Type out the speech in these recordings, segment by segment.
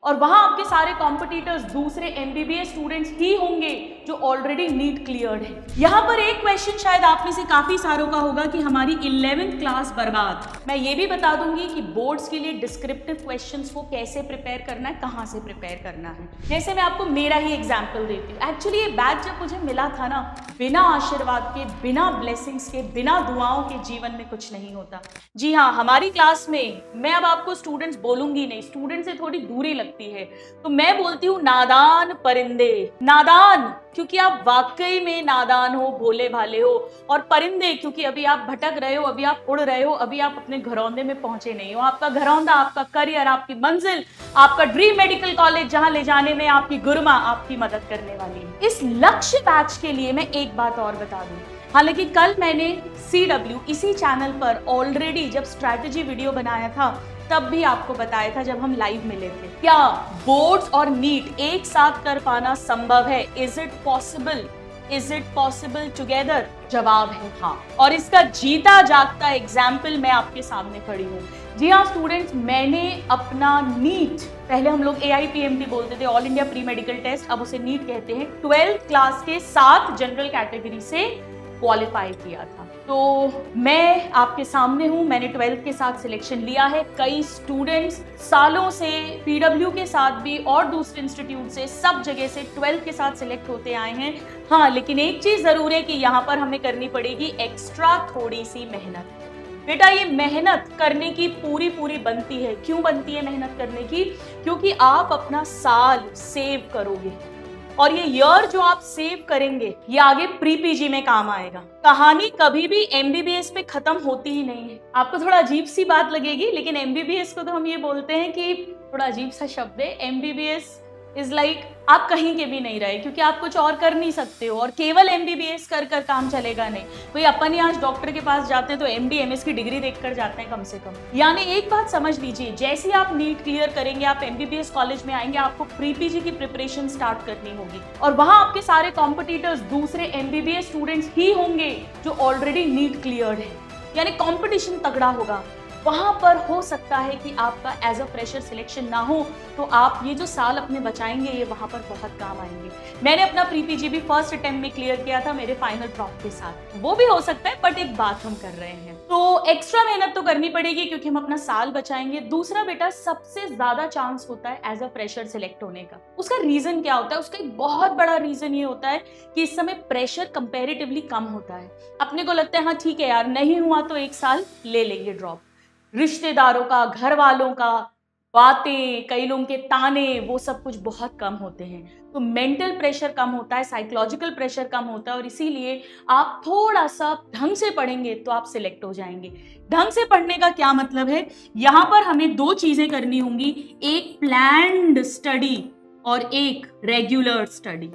और वहां आपके सारे कॉम्पिटिटर्स दूसरे एमबीबीएस स्टूडेंट्स ही होंगे जो ऑलरेडी नीट क्लियर्ड है। यहाँ पर एक क्वेश्चन शायद आप में से काफी सारों का होगा कि हमारी 11th क्लास बर्बाद। मैं ये भी बता दूंगी कि बोर्ड्स के लिए डिस्क्रिप्टिव क्वेश्चंस को कैसे प्रिपेयर करना है, कहाँ से प्रिपेयर करना है। जैसे मैं आपको मेरा ही एग्जाम्पल देती हूँ। एक्चुअली ये बैच जब मुझे मिला था ना, बिना आशीर्वाद के, बिना ब्लेसिंग्स के, बिना दुआओं के जीवन में कुछ नहीं होता। जी हाँ, हमारी क्लास में मैं अब आपको स्टूडेंट्स बोलूंगी नहीं, स्टूडेंट से थोड़ी दूरी लगती है, तो मैं बोलती हूँ नादान परिंदे। नादान क्योंकि आप वाकई में नादान हो, भोले भाले हो, और परिंदे क्योंकि अभी आप भटक रहे हो, अभी आप उड़ रहे हो, अभी आप अपने घरौंदे में पहुंचे नहीं हो। आपका घरौंदा, आपका करियर, आपकी मंजिल, आपका ड्रीम मेडिकल कॉलेज जहां ले जाने में आपकी गुरुमा आपकी मदद करने वाली है। इस लक्ष्य बैच के लिए मैं एक बात और बता दूं, हालांकि कल मैंने CW इसी चैनल पर ऑलरेडी जब स्ट्रैटेजी वीडियो बनाया था तब भी आपको बताया था जब हम लाइव मिले थे, क्या बोर्ड्स और नीट एक साथ कर पाना संभव है? Is it possible? Is it possible together? जवाब है हाँ, और इसका जीता जागता एग्जाम्पल मैं आपके सामने खड़ी हूँ। जी हाँ स्टूडेंट्स, मैंने अपना नीट, पहले हम लोग AIPMT बोलते थे, all India pre medical test, अब उसे नीट कहते हैं, 12th क्लास के 7 जनरल कैटेगरी से क्वालिफाई किया था। तो मैं आपके सामने हूं, मैंने 12th के साथ सिलेक्शन लिया है। कई स्टूडेंट्स सालों से PW के साथ भी और दूसरे इंस्टीट्यूट से, सब जगह से 12th के साथ सिलेक्ट होते आए हैं। हाँ, लेकिन एक चीज जरूर है कि यहाँ पर हमें करनी पड़ेगी एक्स्ट्रा थोड़ी सी मेहनत। बेटा ये मेहनत करने की पूरी बनती है। क्यों बनती है मेहनत करने की? क्योंकि आप अपना साल सेव करोगे और ये ईयर जो आप सेव करेंगे ये आगे प्री PG में काम आएगा। कहानी कभी भी MBBS पे खत्म होती ही नहीं है। आपको थोड़ा अजीब सी बात लगेगी, लेकिन MBBS को तो हम ये बोलते हैं कि थोड़ा अजीब सा शब्द है, MBBS इज लाइक आप कहीं के भी नहीं रहे, क्योंकि आप कुछ और कर नहीं सकते हो और केवल MBBS कर काम चलेगा नहीं। कोई अपन ही आज डॉक्टर के पास जाते हैं तो MD MS की डिग्री देखकर जाते हैं कम से कम। यानी एक बात समझ लीजिए, जैसे आप नीट क्लियर करेंगे, आप MBBS कॉलेज में आएंगे, आपको प्री PG की प्रिपरेशन स्टार्ट करनी होगी और वहां आपके सारे कॉम्पिटिटर्स दूसरे MBBS स्टूडेंट्स ही होंगे जो ऑलरेडी नीट क्लियर्ड है। यानी कॉम्पिटिशन तगड़ा होगा। वहां पर हो सकता है कि आपका एज अ फ्रेशर सिलेक्शन ना हो, तो आप ये जो साल अपने बचाएंगे ये वहां पर बहुत काम आएंगे। मैंने अपना प्री PG भी फर्स्ट अटेम्प्ट में क्लियर किया था मेरे फाइनल ड्रॉप के साथ। वो भी हो सकता है, बट एक बात हम कर रहे हैं तो एक्स्ट्रा मेहनत तो करनी पड़ेगी क्योंकि हम अपना साल बचाएंगे। दूसरा बेटा, सबसे ज्यादा चांस होता है एज अ फ्रेशर सिलेक्ट होने का। उसका रीजन क्या होता है? उसका एक बहुत बड़ा रीजन ये होता है कि इस समय प्रेशर कंपेरेटिवली कम होता है। अपने को लगता है हाँ ठीक है यार, नहीं हुआ तो एक साल ले लेंगे ड्रॉप। रिश्तेदारों का, घर वालों का बातें, कई लोगों के ताने, वो सब कुछ बहुत कम होते हैं। तो मेंटल प्रेशर कम होता है, साइकोलॉजिकल प्रेशर कम होता है और इसीलिए आप थोड़ा सा ढंग से पढ़ेंगे तो आप सिलेक्ट हो जाएंगे। ढंग से पढ़ने का क्या मतलब है? यहाँ पर हमें 2 चीजें करनी होंगी, एक प्लान्ड स्टडी और एक रेगुलर स्टडी।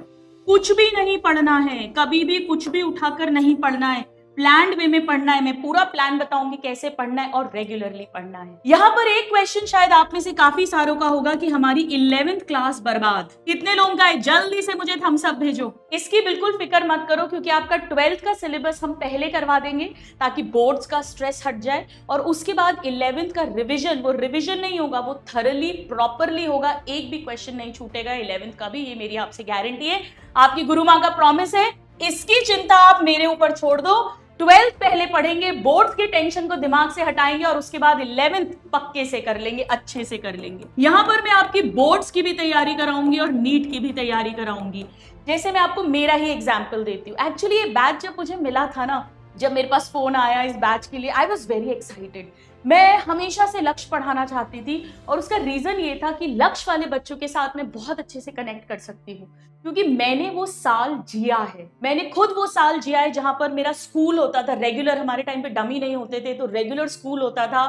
कुछ भी नहीं पढ़ना है, कभी भी कुछ भी उठाकर नहीं पढ़ना है, प्लान्ड वे में पढ़ना है। मैं पूरा प्लान बताऊंगी कैसे पढ़ना है और रेगुलरली पढ़ना है। यहाँ पर एक क्वेश्चन शायद आप में से काफी सारों का होगा कि हमारी 11th क्लास बर्बाद। कितने लोगों का है? जल्दी से मुझे थम्स अप भेजो। इसकी बिल्कुल फिक्र मत करो क्योंकि आपका 12th का सिलेबस हम पहले करवा देंगे ताकि बोर्ड्स का स्ट्रेस हट जाए और उसके बाद 11th का रिविजन, वो रिविजन नहीं होगा, वो थरली प्रॉपरली होगा। एक भी क्वेश्चन नहीं छूटेगा 11th का भी, ये मेरी आपसे गारंटी है, आपकी गुरु माँ का प्रॉमिस है। इसकी चिंता आप मेरे ऊपर छोड़ दो। 12th पहले पढ़ेंगे, बोर्ड के टेंशन को दिमाग से हटाएंगे और उसके बाद 11th पक्के से कर लेंगे, अच्छे से कर लेंगे। यहां पर मैं आपकी बोर्ड्स की भी तैयारी कराऊंगी और नीट की भी तैयारी कराऊंगी। जैसे मैं आपको मेरा ही एग्जाम्पल देती हूँ। एक्चुअली ये बैच जब मुझे मिला था ना, जब मेरे पास फोन आया इस बैच के लिए, आई वॉज वेरी एक्साइटेड। मैं हमेशा से लक्ष्य पढ़ाना चाहती थी और उसका रीजन ये था कि लक्ष्य वाले बच्चों के साथ मैं बहुत अच्छे से कनेक्ट कर सकती हूँ क्योंकि मैंने वो साल जिया है। मैंने खुद वो साल जिया है जहां पर मेरा स्कूल होता था रेगुलर। हमारे टाइम पे डमी नहीं होते थे तो रेगुलर स्कूल होता था,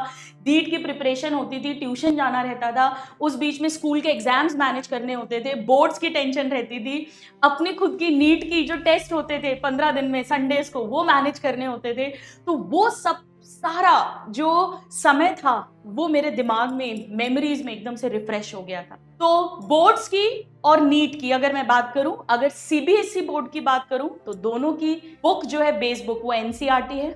नीट की प्रिपरेशन होती थी, ट्यूशन जाना रहता था, उस बीच में स्कूल के एग्जाम्स मैनेज करने होते थे, बोर्ड्स की टेंशन रहती थी, अपने खुद की नीट की जो टेस्ट होते थे 15 दिन में संडेज को, वो मैनेज करने होते थे। तो वो सब सारा जो समय था वो मेरे दिमाग में, मेमोरीज में एकदम से रिफ्रेश हो गया था। तो बोर्ड्स की और नीट की अगर मैं बात करूं, अगर CBSE बोर्ड की बात करूं तो दोनों की बुक जो है बेस बुक वो NCERT है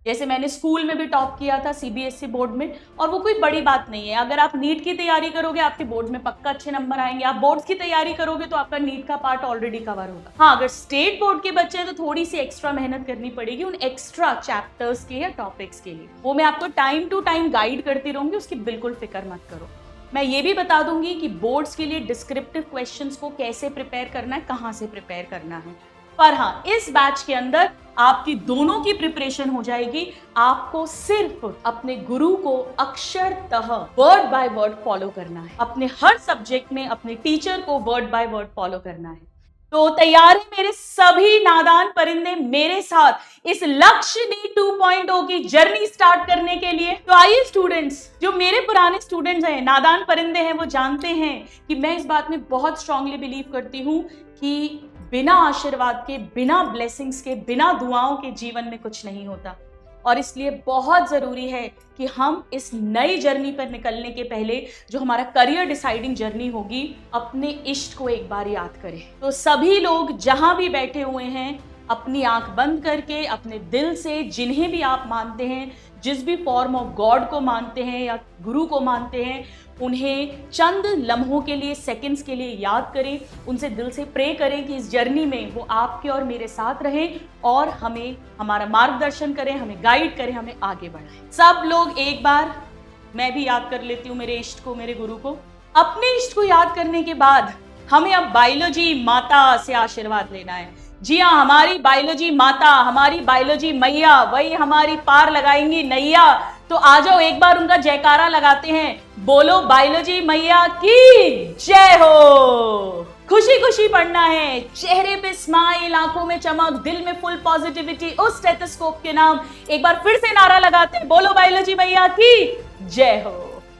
जैसे मैंने स्कूल में भी टॉप किया था सीबीएसई बोर्ड में, और वो कोई बड़ी बात नहीं है। अगर आप नीट की तैयारी करोगे आपके बोर्ड में पक्का अच्छे नंबर आएंगे। आप बोर्ड्स की तैयारी करोगे तो आपका नीट का पार्ट ऑलरेडी कवर होगा। हाँ, अगर स्टेट बोर्ड के बच्चे हैं तो थोड़ी सी एक्स्ट्रा मेहनत करनी पड़ेगी उन एक्स्ट्रा चैप्टर्स के या टॉपिक्स के लिए। वो मैं आपको टाइम टू टाइम गाइड करती रहूंगी, उसकी बिल्कुल फिक्र मत करो। मैं ये भी बता दूंगी कि बोर्ड्स के लिए डिस्क्रिप्टिव क्वेश्चंस को कैसे प्रिपेयर करना है, कहाँ से प्रिपेयर करना है। पर हाँ, इस बैच के अंदर आपकी दोनों की प्रिपरेशन हो जाएगी। आपको सिर्फ अपने गुरु को अक्षरतः वर्ड बाय वर्ड फॉलो करना है। अपने हर सब्जेक्ट में अपने टीचर को वर्ड बाय वर्ड फॉलो करना है। तो तैयार है मेरे सभी नादान परिंदे मेरे साथ इस लक्ष्य नीट 2.0 की जर्नी स्टार्ट करने के लिए? तो आइए स्टूडेंट्स, जो मेरे पुराने स्टूडेंट्स हैं, नादान परिंदे हैं, वो जानते हैं कि मैं इस बात में बहुत स्ट्रांगली बिलीव करती हूं कि बिना आशीर्वाद के, बिना ब्लेसिंग्स के, बिना दुआओं के जीवन में कुछ नहीं होता। और इसलिए बहुत जरूरी है कि हम इस नई जर्नी पर निकलने के पहले जो हमारा करियर डिसाइडिंग जर्नी होगी, अपने इष्ट को एक बार याद करें। तो सभी लोग जहां भी बैठे हुए हैं, अपनी आंख बंद करके अपने दिल से जिन्हें भी आप मानते हैं, जिस भी फॉर्म ऑफ गॉड को मानते हैं या गुरु को मानते हैं, उन्हें चंद लम्हों के लिए, सेकंड्स के लिए याद करें। उनसे दिल से प्रे करें कि इस जर्नी में वो आपके और मेरे साथ रहें और हमें हमारा मार्गदर्शन करें, हमें गाइड करें, हमें आगे बढ़ाएं। सब लोग एक बार, मैं भी याद कर लेती हूँ मेरे इष्ट को, मेरे गुरु को। अपने इष्ट को याद करने के बाद हमें अब बायोलॉजी माता से आशीर्वाद लेना है। जी हाँ, हमारी बायोलॉजी माता, हमारी बायोलॉजी मैया, वही हमारी पार लगाएंगी नैया। तो आ जाओ एक बार उनका जयकारा लगाते हैं। बोलो बायोलॉजी मैया की जय हो। खुशी खुशी पढ़ना है, चेहरे पे स्माइल, आंखों में चमक, दिल में फुल पॉजिटिविटी, उस स्टेथोस्कोप के नाम। एक बार फिर से नारा लगाते हैं, बोलो बायोलॉजी मैया की जय हो।